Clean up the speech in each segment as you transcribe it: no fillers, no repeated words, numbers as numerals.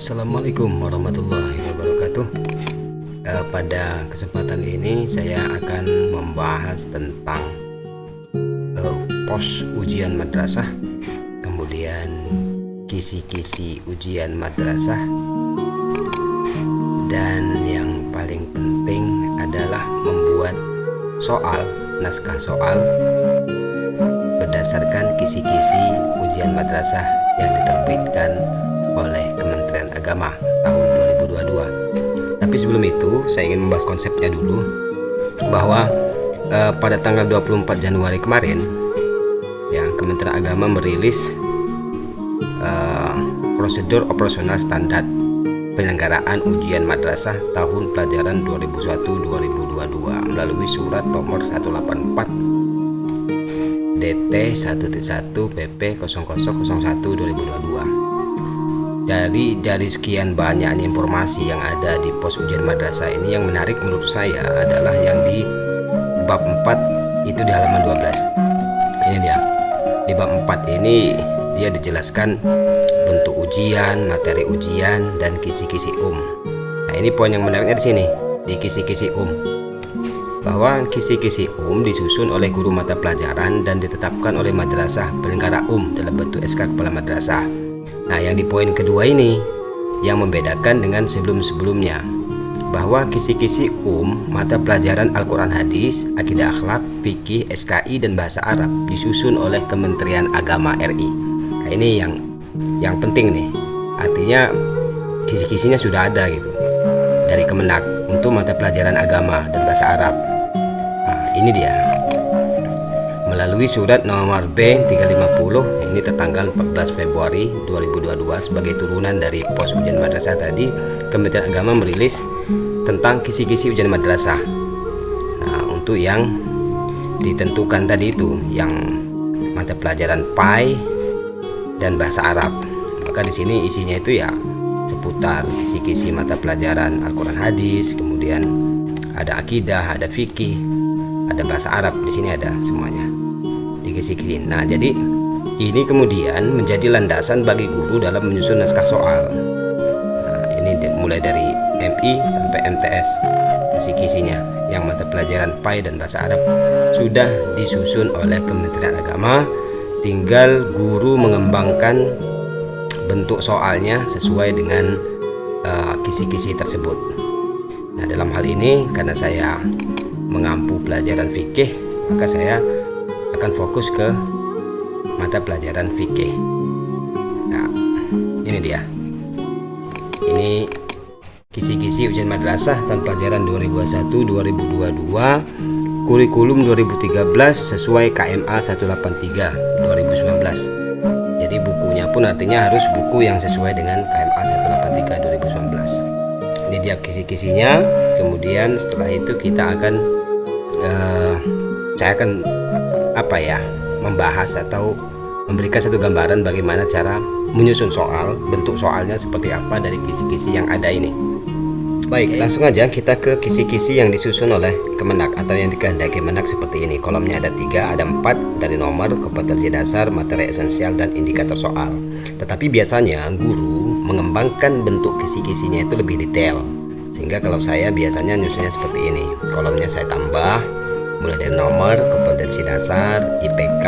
Assalamualaikum warahmatullahi wabarakatuh. Pada kesempatan ini saya akan membahas tentang pos ujian madrasah, kemudian kisi-kisi ujian madrasah, dan yang paling penting adalah membuat naskah soal berdasarkan kisi-kisi ujian madrasah yang diterbitkan oleh Kementerian Agama tahun 2022. Tapi sebelum itu saya ingin membahas konsepnya dulu, bahwa pada tanggal 24 Januari kemarin Kementerian Agama merilis prosedur operasional standar penyelenggaraan ujian madrasah tahun pelajaran 2021-2022 melalui surat nomor 184 DT 1.1 PP 0001/2022. Jadi dari sekian banyaknya informasi yang ada di pos ujian madrasah ini, yang menarik menurut saya adalah yang di bab 4 itu di halaman 12. Ini dia. Di bab 4 ini dia dijelaskan bentuk ujian, materi ujian, dan kisi-kisi Nah, ini poin yang menariknya di sini, di kisi-kisi bahwa kisi-kisi disusun oleh guru mata pelajaran dan ditetapkan oleh madrasah penyelenggara dalam bentuk SK kepala madrasah. Nah, yang di poin kedua ini yang membedakan dengan sebelum-sebelumnya, bahwa kisi-kisi mata pelajaran Al-Quran Hadis, Akidah Akhlak, Fikih, SKI, dan Bahasa Arab disusun oleh Kementerian Agama RI. Nah, ini yang penting nih, artinya kisi-kisinya sudah ada gitu dari Kemenak untuk mata pelajaran agama dan bahasa Arab. Nah, ini dia melalui surat nomor B350 ini tertanggal 14 Februari 2022 sebagai turunan dari pos ujian madrasah tadi. Kementerian Agama merilis tentang kisi-kisi ujian madrasah. Nah, untuk yang ditentukan tadi itu yang mata pelajaran PAI dan bahasa Arab, maka di sini isinya itu ya seputar kisi-kisi mata pelajaran Al-Quran Hadis, kemudian ada akidah, ada fikih, ada bahasa Arab, di sini ada semuanya di kisi-kisi. Nah, jadi ini kemudian menjadi landasan bagi guru dalam menyusun naskah soal. Nah, ini mulai dari MI sampai MTS kisi-kisinya. Yang mata pelajaran PAI dan bahasa Arab sudah disusun oleh Kementerian Agama, tinggal guru mengembangkan bentuk soalnya sesuai dengan kisi-kisi tersebut. Nah, dalam hal ini karena saya mengampu pelajaran fikih, maka saya akan fokus ke mata pelajaran fikih. Nah, ini dia. Ini kisi-kisi ujian madrasah tahun pelajaran 2021-2022, kurikulum 2013 sesuai KMA 183 2019. Jadi bukunya pun artinya harus buku yang sesuai dengan KMA 183 2019. Ini dia kisi-kisinya. Kemudian setelah itu kita akan saya akan membahas atau memberikan satu gambaran bagaimana cara menyusun soal, bentuk soalnya seperti apa dari kisi-kisi yang ada ini. Baik, langsung aja kita ke kisi-kisi yang disusun oleh Kemenak atau yang dikehendaki Kemenak seperti ini. Kolomnya ada 3, ada 4 dari nomor, kompetensi dasar, materi esensial, dan indikator soal. Tetapi biasanya guru mengembangkan bentuk kisi-kisinya itu lebih detail, sehingga kalau saya biasanya nyusunnya seperti ini. Kolomnya saya tambah mulai dari nomor, kompetensi dasar, IPK,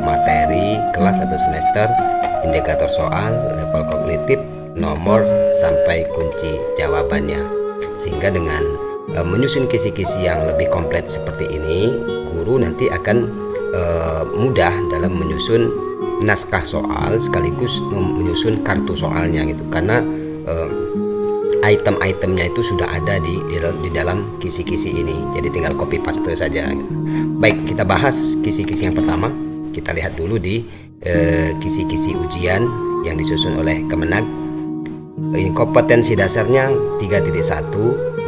materi, kelas atau semester, indikator soal, level kognitif, nomor, sampai kunci jawabannya. Sehingga dengan menyusun kisi-kisi yang lebih komplit seperti ini, guru nanti akan mudah dalam menyusun naskah soal sekaligus menyusun kartu soalnya gitu, karena item-itemnya itu sudah ada di dalam kisi-kisi ini, jadi tinggal copy paste saja gitu. Baik, kita bahas kisi-kisi yang pertama. Kita lihat dulu di kisi-kisi ujian yang disusun oleh Kemenak. Ini kompetensi dasarnya 3.1,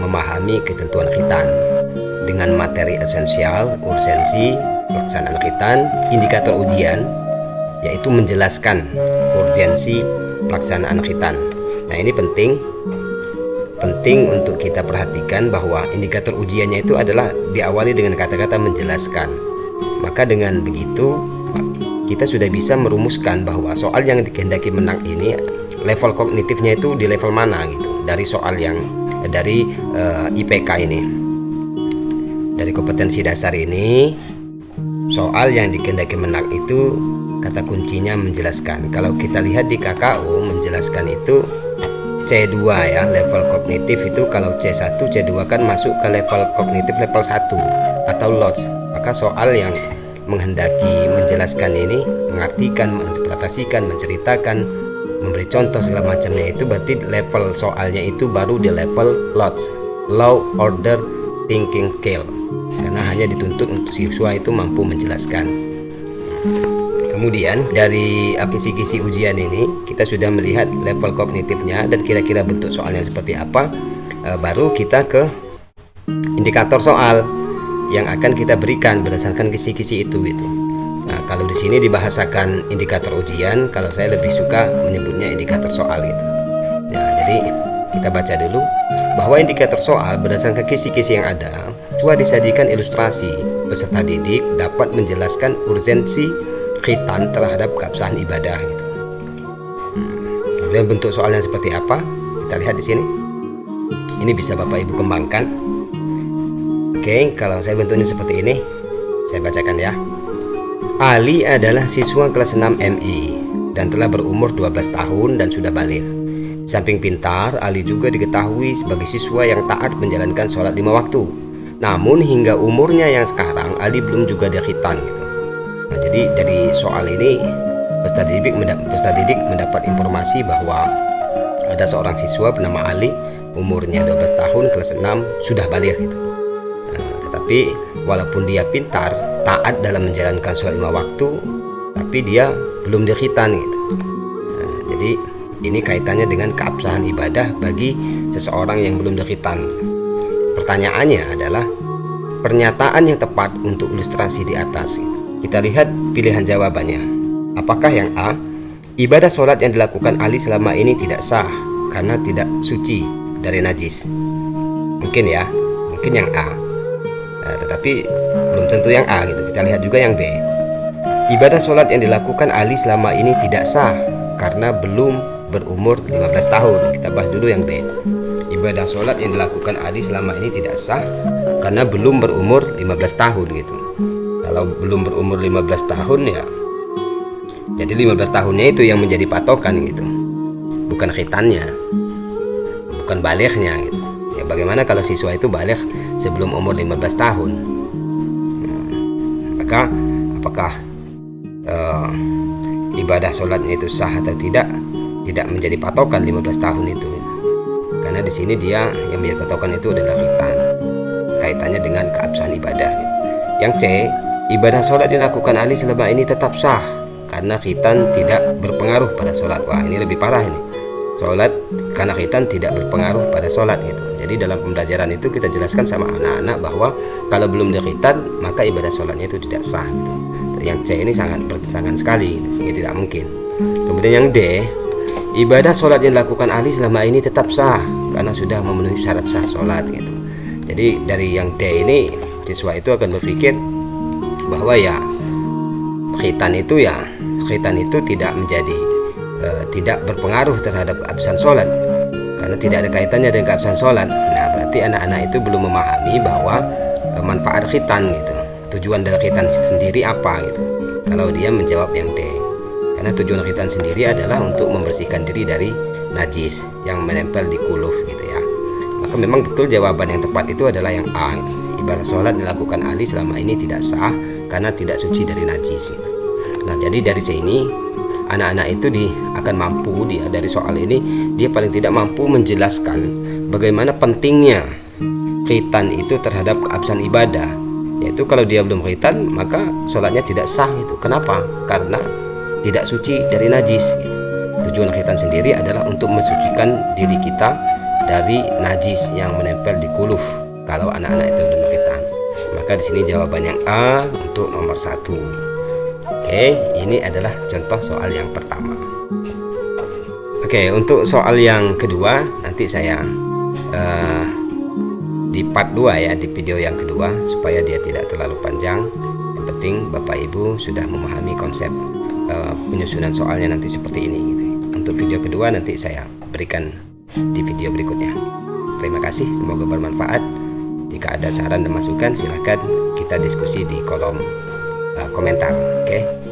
memahami ketentuan khitan dengan materi esensial, urgensi, pelaksanaan khitan. Indikator ujian yaitu menjelaskan urgensi pelaksanaan khitan. Nah, ini penting untuk kita perhatikan bahwa indikator ujiannya itu adalah diawali dengan kata-kata menjelaskan. Maka dengan begitu kita sudah bisa merumuskan bahwa soal yang dikehendaki menang ini level kognitifnya itu di level mana gitu dari soal yang dari IPK ini, dari kompetensi dasar ini. Soal yang dikehendaki Kemenak itu kata kuncinya menjelaskan. Kalau kita lihat di KKU menjelaskan itu C2 ya, level kognitif itu. Kalau C1, C2 kan masuk ke level kognitif level 1 atau LOTS. Maka soal yang menghendaki menjelaskan ini, mengartikan, menginterpretasikan, menceritakan, memberi contoh segala macamnya, itu berarti level soalnya itu baru di level LOTS, Low Order Thinking Skill, karena hanya dituntut untuk siswa itu mampu menjelaskan. Kemudian dari kisi-kisi ujian ini kita sudah melihat level kognitifnya dan kira-kira bentuk soalnya seperti apa. Baru kita ke indikator soal yang akan kita berikan berdasarkan kisi-kisi itu gitu. Nah, kalau di sini dibahasakan indikator ujian, kalau saya lebih suka menyebutnya indikator soal gitu. Nah, jadi kita baca dulu bahwa indikator soal berdasarkan kisi-kisi yang ada, siswa disajikan ilustrasi, peserta didik dapat menjelaskan urgensi khitan terhadap keabsahan ibadah gitu. Kemudian bentuk soalnya seperti apa? Kita lihat di sini. Ini bisa Bapak Ibu kembangkan. Oke, kalau saya bentuknya seperti ini, saya bacakan ya. Ali adalah siswa kelas 6 MI dan telah berumur 12 tahun dan sudah balik. Di samping pintar, Ali juga diketahui sebagai siswa yang taat menjalankan sholat 5 waktu. Namun hingga umurnya yang sekarang, Ali belum juga dikhitan gitu. Nah, jadi dari soal ini peserta didik mendapat informasi bahwa ada seorang siswa bernama Ali, umurnya 12 tahun, kelas 6, sudah balik gitu. Nah, tetapi walaupun dia pintar, taat dalam menjalankan sholat 5 waktu, tapi dia belum dikhitan gitu. Nah, jadi ini kaitannya dengan keabsahan ibadah bagi seseorang yang belum dikhitan. Pertanyaannya adalah pernyataan yang tepat untuk ilustrasi di atas gitu. Kita lihat pilihan jawabannya. Apakah yang A, ibadah sholat yang dilakukan Ali selama ini tidak sah karena tidak suci dari najis? Mungkin ya, mungkin yang A. Nah, tetapi belum tentu yang A gitu. Kita lihat juga yang B. Ibadah sholat yang dilakukan Ali selama ini tidak sah karena belum berumur 15 tahun. Kita bahas dulu yang B. Ibadah sholat yang dilakukan Ali selama ini tidak sah karena belum berumur 15 tahun gitu. Kalau belum berumur 15 tahun ya, jadi 15 tahunnya itu yang menjadi patokan gitu, bukan khitannya, bukan balighnya gitu. Ya bagaimana kalau siswa itu baligh sebelum umur 15 tahun? Maka apakah ibadah sholatnya itu sah atau tidak menjadi patokan 15 tahun itu, karena di sini dia yang menjadi patokan itu adalah khitan, kaitannya dengan keabsahan ibadah gitu. Yang C, ibadah sholat dilakukan Ali selama ini tetap sah karena khitan tidak berpengaruh pada sholat. Wah, ini lebih parah ini. Sholat karena khitan tidak berpengaruh pada sholat gitu. Jadi dalam pembelajaran itu kita jelaskan sama anak-anak bahwa kalau belum dikhitan maka ibadah sholatnya itu tidak sah gitu. Yang C ini sangat bertentangan sekali, sehingga tidak mungkin. Kemudian yang D, ibadah sholat yang dilakukan Ali selama ini tetap sah karena sudah memenuhi syarat sah sholat gitu. Jadi dari yang D ini siswa itu akan berpikir bahwa ya khitan itu tidak menjadi tidak berpengaruh terhadap keabsahan sholat karena tidak ada kaitannya dengan keabsahan sholat. Nah, berarti anak-anak itu belum memahami bahwa manfaat khitan gitu, tujuan dari khitan sendiri apa gitu. Kalau dia menjawab yang D, karena tujuan khitan sendiri adalah untuk membersihkan diri dari najis yang menempel di kuluf gitu ya. Maka memang betul jawaban yang tepat itu adalah yang A gitu. Ibadah sholat dilakukan Ali selama ini tidak sah karena tidak suci dari najis gitu. Nah, jadi dari sini anak-anak itu akan mampu dari soal ini dia paling tidak mampu menjelaskan bagaimana pentingnya khitan itu terhadap keabsahan ibadah. Yaitu kalau dia belum khitan maka sholatnya tidak sah gitu. Kenapa? Karena tidak suci dari najis gitu. Tujuan khitan sendiri adalah untuk mensucikan diri kita dari najis yang menempel di kuluf kalau anak-anak itu belum khitan. Maka di sini jawaban yang A untuk nomor 1. Oke, ini adalah contoh soal yang pertama. Oke, untuk soal yang kedua nanti saya di part 2 ya, di video yang kedua supaya dia tidak terlalu panjang. Yang penting Bapak Ibu sudah memahami konsep penyusunan soalnya nanti seperti ini gitu. untuk video kedua nanti saya berikan di video berikutnya. Terima kasih, semoga bermanfaat. Jika ada saran dan masukan silahkan kita diskusi di kolom komentar. Oke.